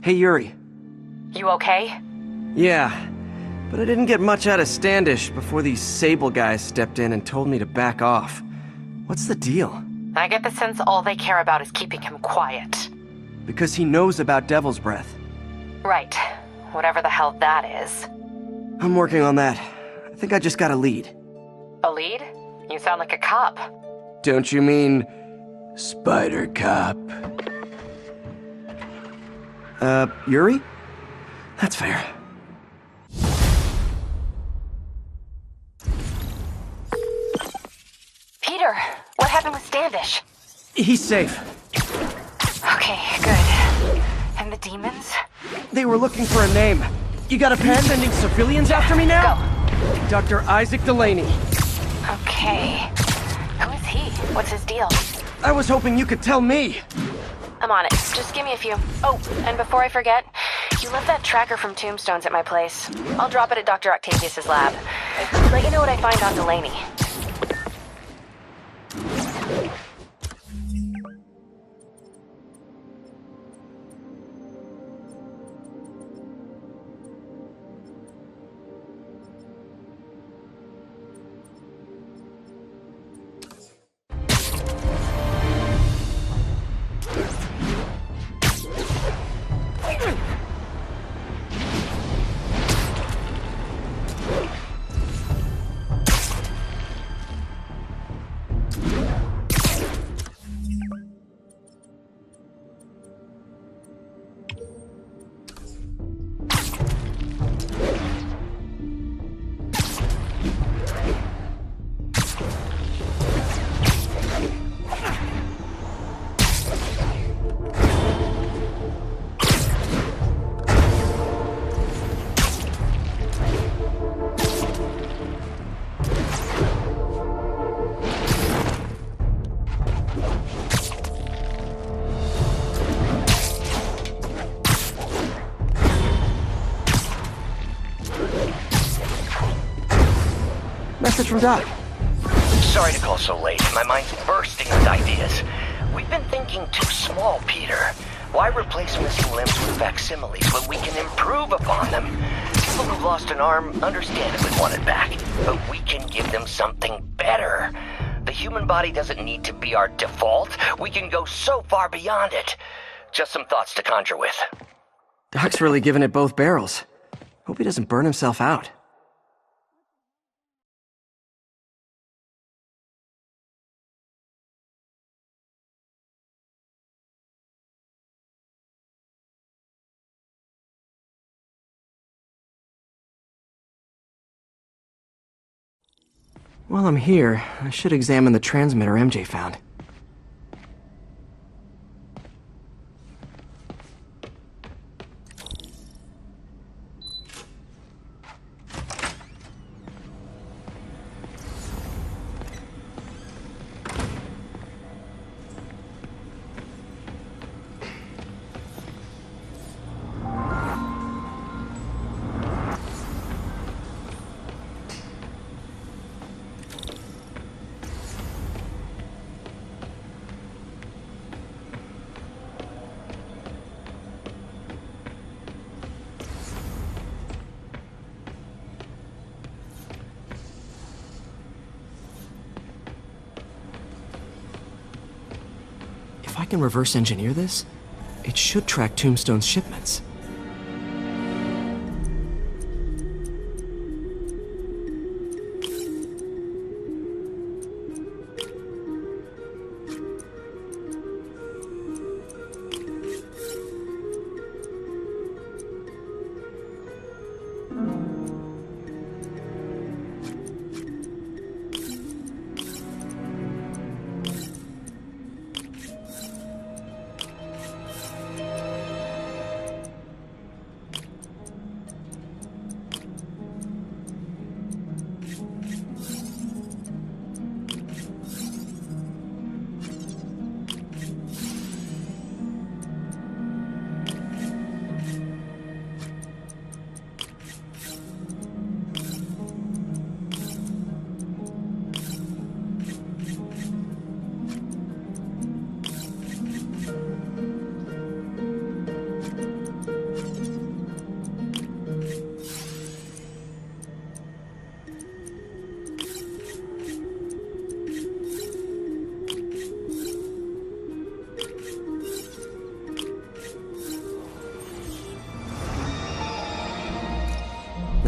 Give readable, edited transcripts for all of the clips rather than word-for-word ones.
Hey, Yuri. You okay? Yeah, but I didn't get much out of Standish before these Sable guys stepped in and told me to back off. What's the deal? I get the sense all they care about is keeping him quiet. Because he knows about Devil's Breath. Right. Whatever the hell that is. I'm working on that. I think I just got a lead. A lead? You sound like a cop. Don't you mean... Spider Cop? Yuri? That's fair. Peter, what happened with Standish? He's safe. Okay, good. And the demons? They were looking for a name. You got a pen sending civilians after me now? Go. Dr. Isaac Delaney. Okay. Who is he? What's his deal? I was hoping you could tell me. I'm on it. Just give me a few. Oh, and before I forget, you left that tracker from Tombstones at my place. I'll drop it at Dr. Octavius' lab. Let you know what I find on Delaney. Message from Doc. Sorry to call so late. My mind's bursting with ideas. We've been thinking too small, Peter. Why replace missing limbs with facsimiles when we can improve upon them? People who've lost an arm understandably want it back, but we can give them something better. The human body doesn't need to be our default. We can go so far beyond it. Just some thoughts to conjure with. Doc's really giving it both barrels. Hope he doesn't burn himself out. While I'm here, I should examine the transmitter MJ found. If I can reverse engineer this, it should track Tombstone's shipments.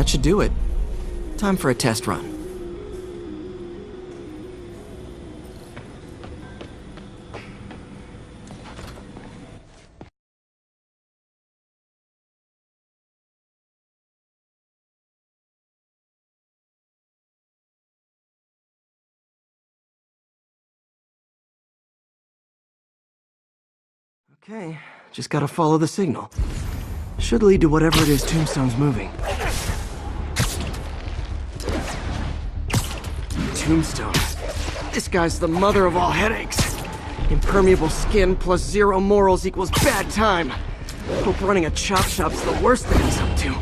that should do it. Time for a test run. Okay, just gotta follow the signal. Should lead to whatever it is Tombstone's moving. Tombstone. This guy's the mother of all headaches. Impermeable skin plus zero morals equals bad time. Hope running a chop shop's the worst that he's up to.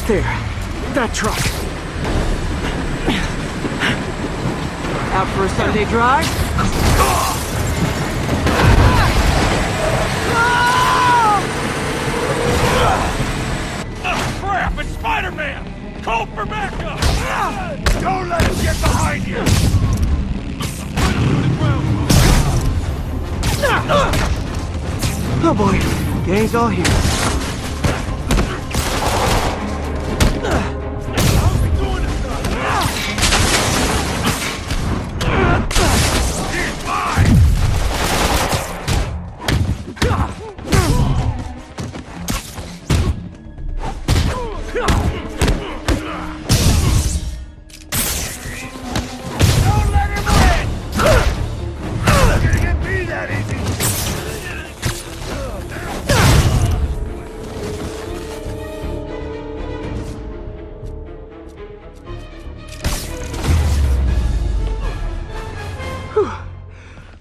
There. That truck. Out for a Sunday drive? Crap! It's Spider-Man! Call for backup! Don't let him get behind you! Oh boy. Gang's all here.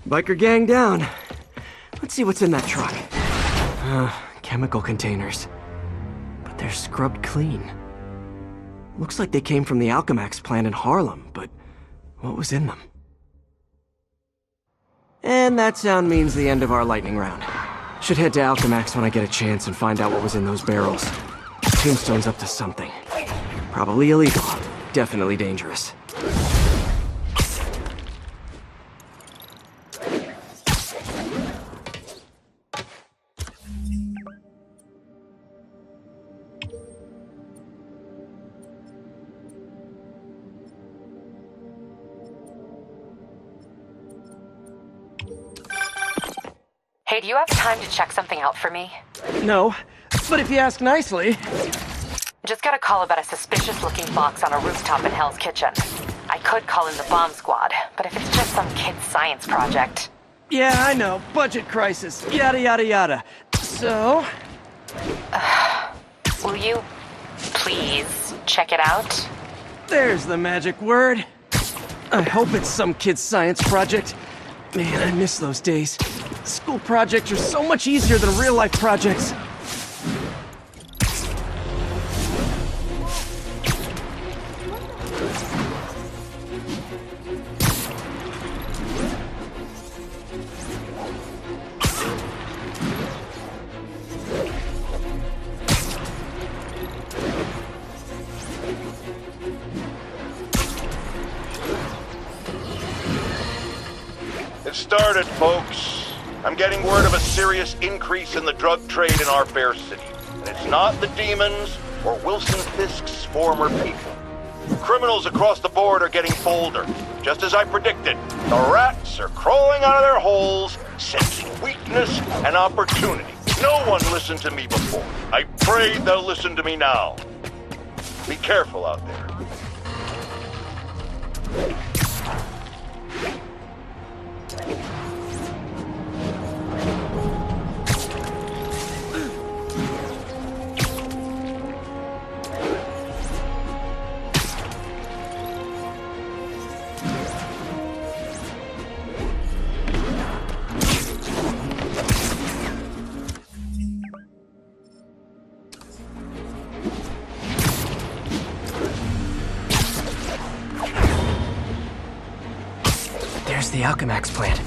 Biker gang down. Let's see what's in that truck. Chemical containers. But they're scrubbed clean. Looks like they came from the Alchemax plant in Harlem, but what was in them? And that sound means the end of our lightning round. Should head to Alchemax when I get a chance and find out what was in those barrels. Tombstone's up to something. Probably illegal. Definitely dangerous. Hey, do you have time to check something out for me? No, but if you ask nicely... Just got a call about a suspicious-looking box on a rooftop in Hell's Kitchen. I could call in the bomb squad, but if it's just some kid's science project... Yeah, I know. Budget crisis. Yada, yada, yada. So... will you please check it out? There's the magic word. I hope it's some kid's science project. Man, I miss those days. School projects are so much easier than real-life projects. It started, folks. I'm getting word of a serious increase in the drug trade in our fair city. And it's not the demons or Wilson Fisk's former people. Criminals across the board are getting bolder. Just as I predicted, the rats are crawling out of their holes, sensing weakness and opportunity. No one listened to me before. I pray they'll listen to me now. Be careful out there. There's the Alchemax plant.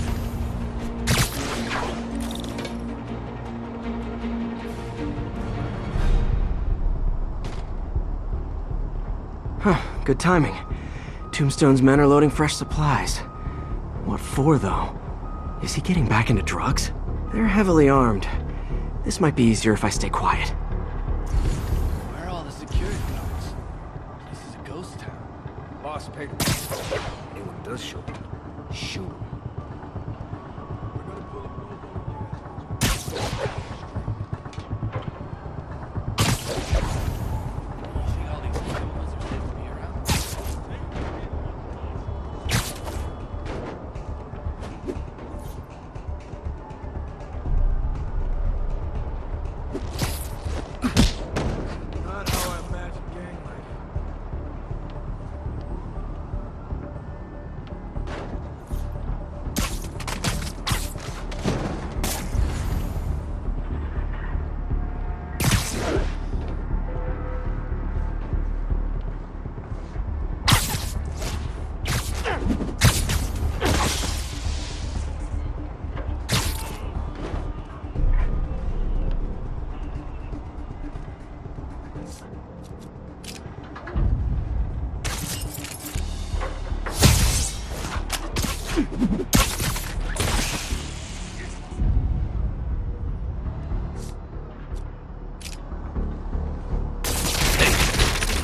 Huh, good timing. Tombstone's men are loading fresh supplies. What for, though? Is he getting back into drugs? They're heavily armed. This might be easier if I stay quiet. Where are all the security guards? This is a ghost town. Boss paid him. Anyone does show up, shoot him. Not how I imagine gang life.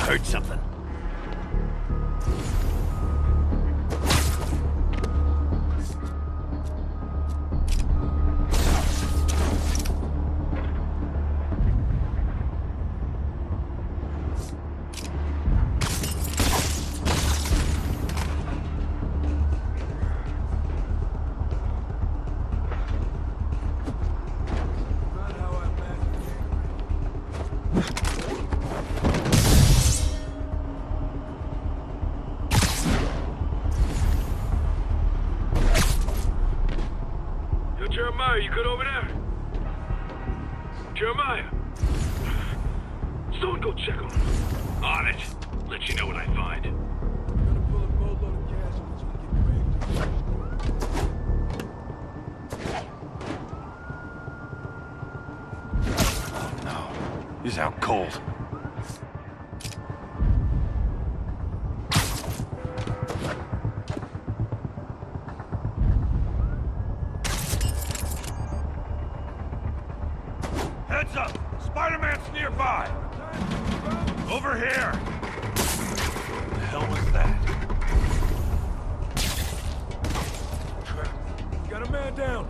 Heard something. Not how I imagine gang life. Yo, Jeremiah, you good over there? Jeremiah! Someone go check on him. On it. Let you know what I find. Gonna pull a boatload of cash once we get Oh no. He's out cold. Heads up! Spider-Man's nearby! Over here! What the hell was that? Got a man down.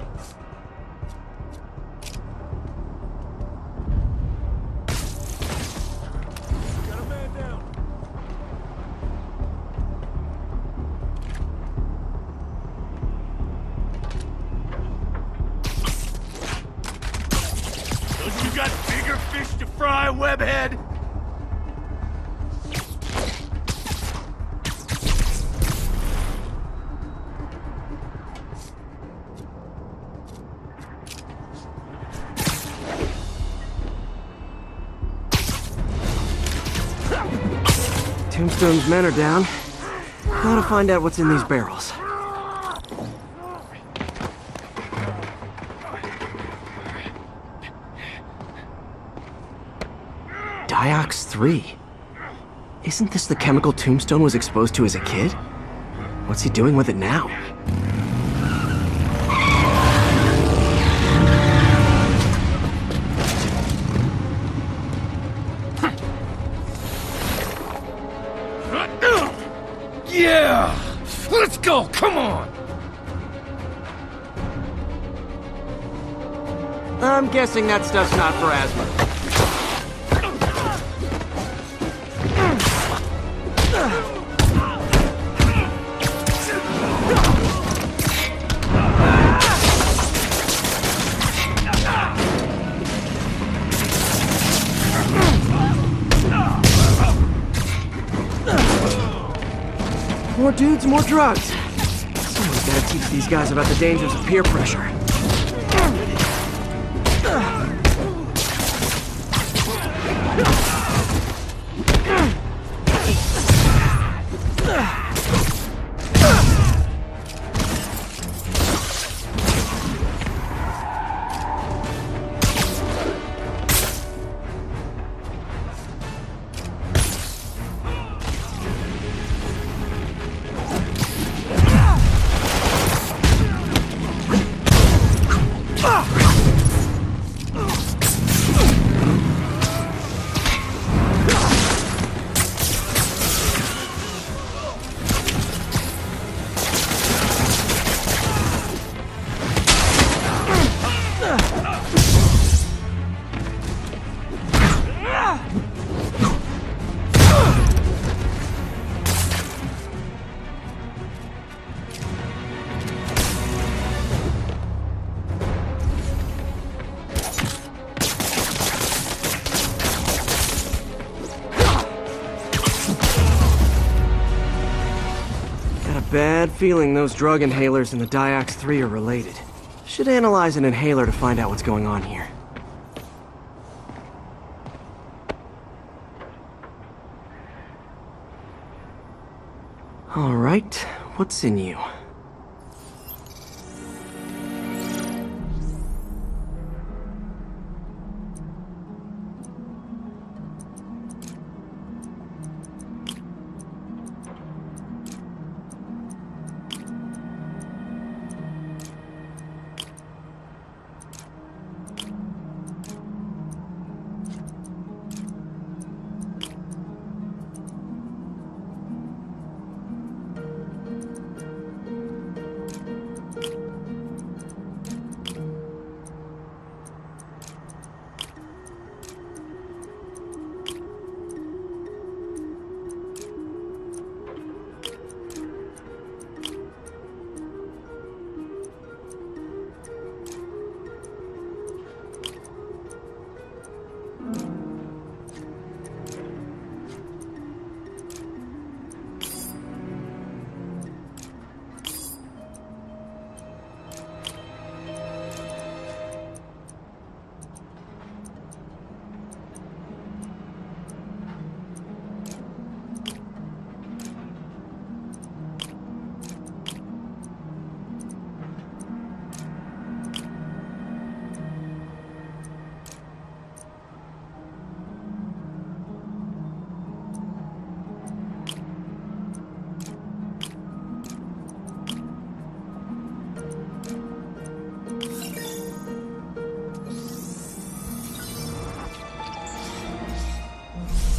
Got a man down. Don't you got bigger fish to fry, webhead? Tombstone's men are down. Now to find out what's in these barrels. Diox 3. Isn't this the chemical Tombstone was exposed to as a kid? What's he doing with it now? Yeah! Let's go! Come on! I'm guessing that stuff's not for asthma. More dudes, more drugs. Someone's gotta teach these guys about the dangers of peer pressure. Bad feeling those drug inhalers and the Diox 3 are related. Should analyze an inhaler to find out what's going on here. All right, what's in you?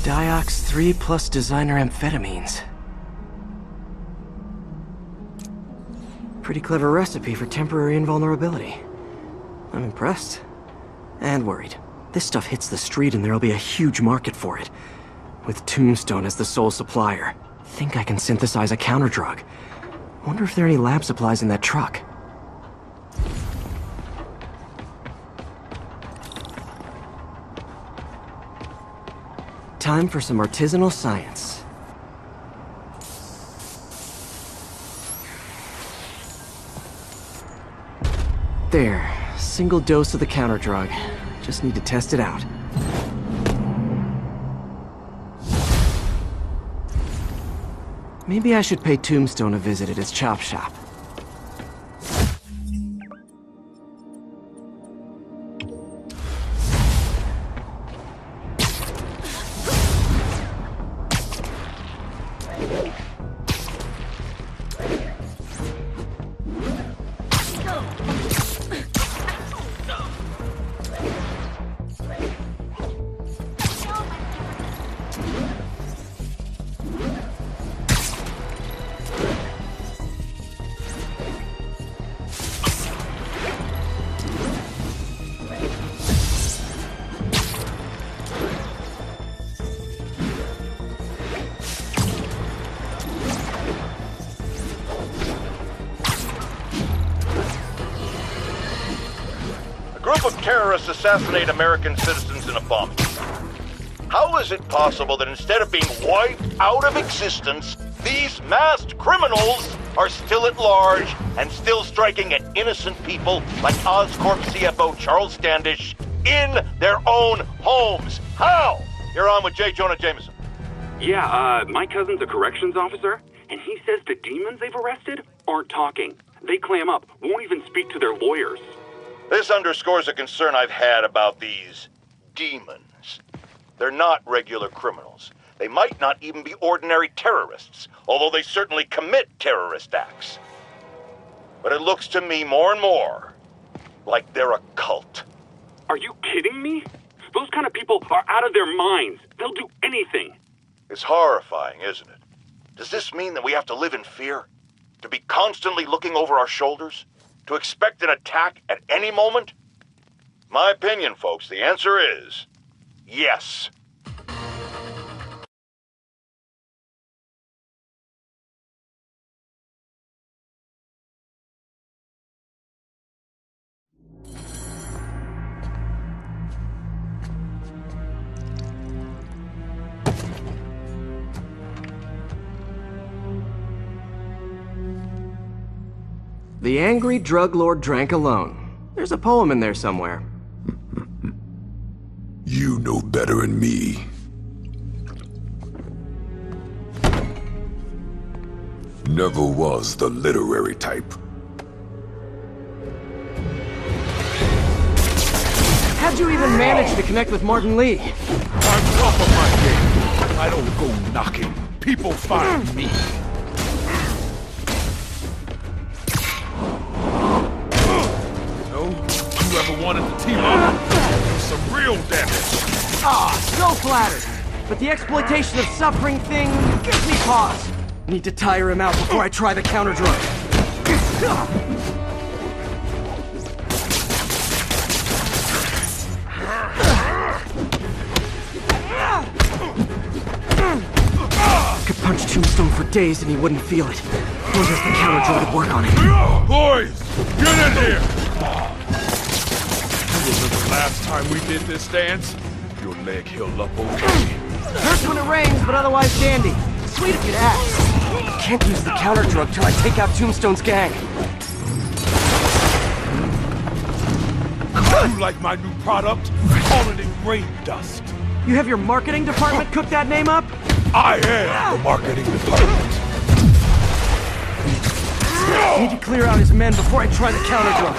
Diox 3 plus designer amphetamines. Pretty clever recipe for temporary invulnerability. I'm impressed. And worried. This stuff hits the street and there'll be a huge market for it. With Tombstone as the sole supplier. Think I can synthesize a counter drug. Wonder if there are any lab supplies in that truck. Time for some artisanal science. There, single dose of the counter drug. Just need to test it out. Maybe I should pay Tombstone a visit at his chop shop. Terrorists assassinate American citizens in a bomb. How is it possible that instead of being wiped out of existence, these masked criminals are still at large and still striking at innocent people like Oscorp CFO Charles Standish in their own homes? How? You're on with J. Jonah Jameson. Yeah, my cousin's a corrections officer, and he says the demons they've arrested aren't talking. They clam up, won't even speak to their lawyers. This underscores a concern I've had about these demons. They're not regular criminals. They might not even be ordinary terrorists, although they certainly commit terrorist acts. But it looks to me more and more like they're a cult. Are you kidding me? Those kind of people are out of their minds. They'll do anything. It's horrifying, isn't it? Does this mean that we have to live in fear? To be constantly looking over our shoulders? To expect an attack at any moment? My opinion, folks, the answer is yes. The angry drug lord drank alone. There's a poem in there somewhere. You know better than me. Never was the literary type. How'd you even manage to connect with Martin Lee? I'm top of my game. I don't go knocking. People find me. No? You ever wanted to team up? Some real damage. Ah, so flattered. But the exploitation of suffering thing gives me pause. Need to tire him out before I try the counter drug. Could punch Tombstone for days and he wouldn't feel it. Wonder if the counter drug would work on him. Boys, get in here! You remember last time we did this dance? Your leg healed up okay. Hurts when it rains, but otherwise dandy. Sweet if you'd ask. Can't use the counter drug till I take out Tombstone's gang. You like my new product? Calling it brain dust. You have your marketing department cook that name up? I am the marketing department. Need to clear out his men before I try the counter drug.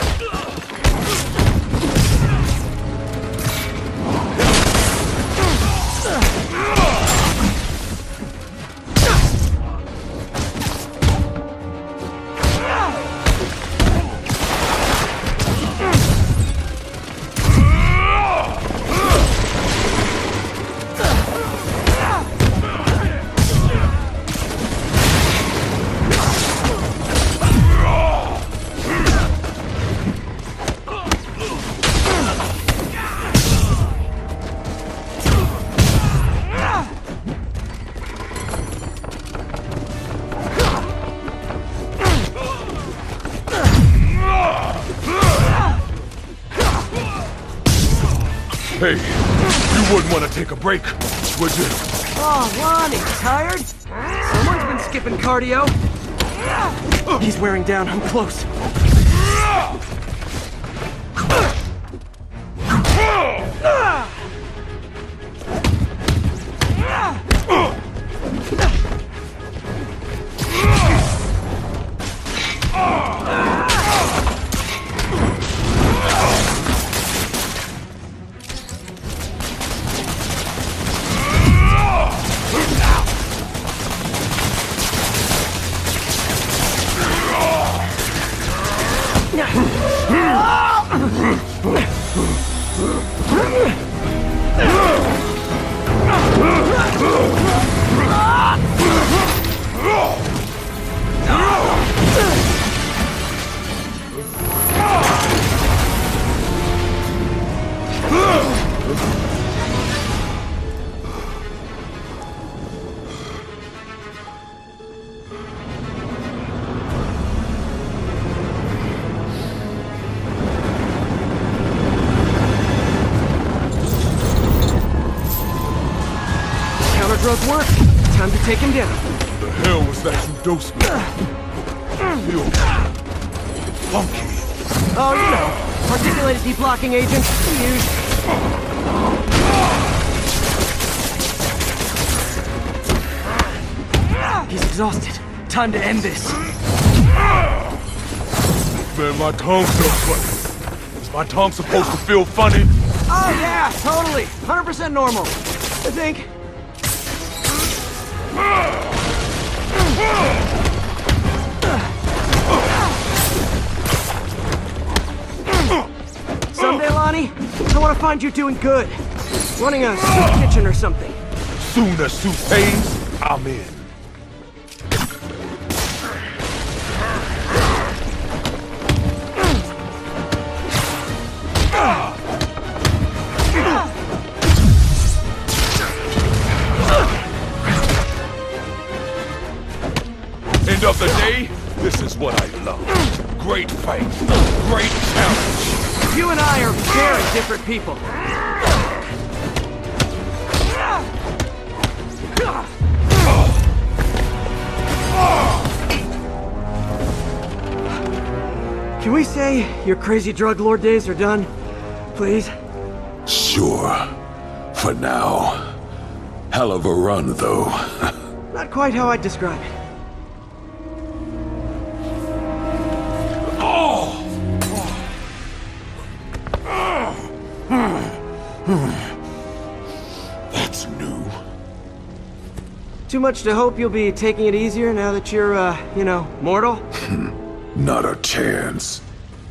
Hey, you wouldn't want to take a break, would you? Oh, Lonnie, tired? Someone's been skipping cardio. He's wearing down, I'm close. Drug work. Time to take him down. The hell was that you dosed me? Feel funky. Oh, you know, particulated deblocking agent. Used. He's exhausted. Time to end this. Man, my tongue feels funny. Is my tongue supposed to feel funny? Oh yeah, totally. 100% normal. I think. Someday, Lonnie, I want to find you doing good. Running a soup kitchen or something. Soon as soup pays, I'm in. End of the day, this is what I love. Great fight, great challenge. You and I are very different people. Can we say your crazy drug lord days are done? Please? Sure. For now. Hell of a run, though. Not quite how I'd describe it. That's new. Too much to hope you'll be taking it easier now that you're, mortal? Not a chance.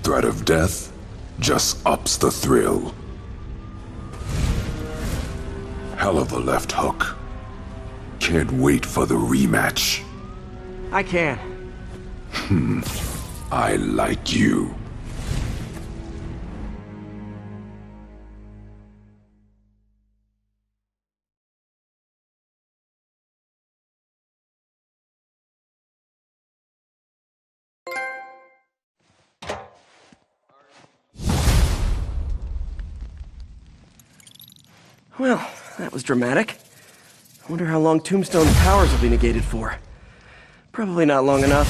Threat of death just ups the thrill. Hell of a left hook. Can't wait for the rematch. I can. I like you. Well, that was dramatic. I wonder how long Tombstone's powers will be negated for. Probably not long enough.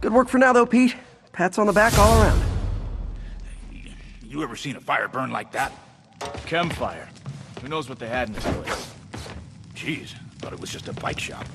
Good work for now, though, Pete. Pats on the back all around. You ever seen a fire burn like that? Campfire. Who knows what they had in this place? Jeez, thought it was just a bike shop.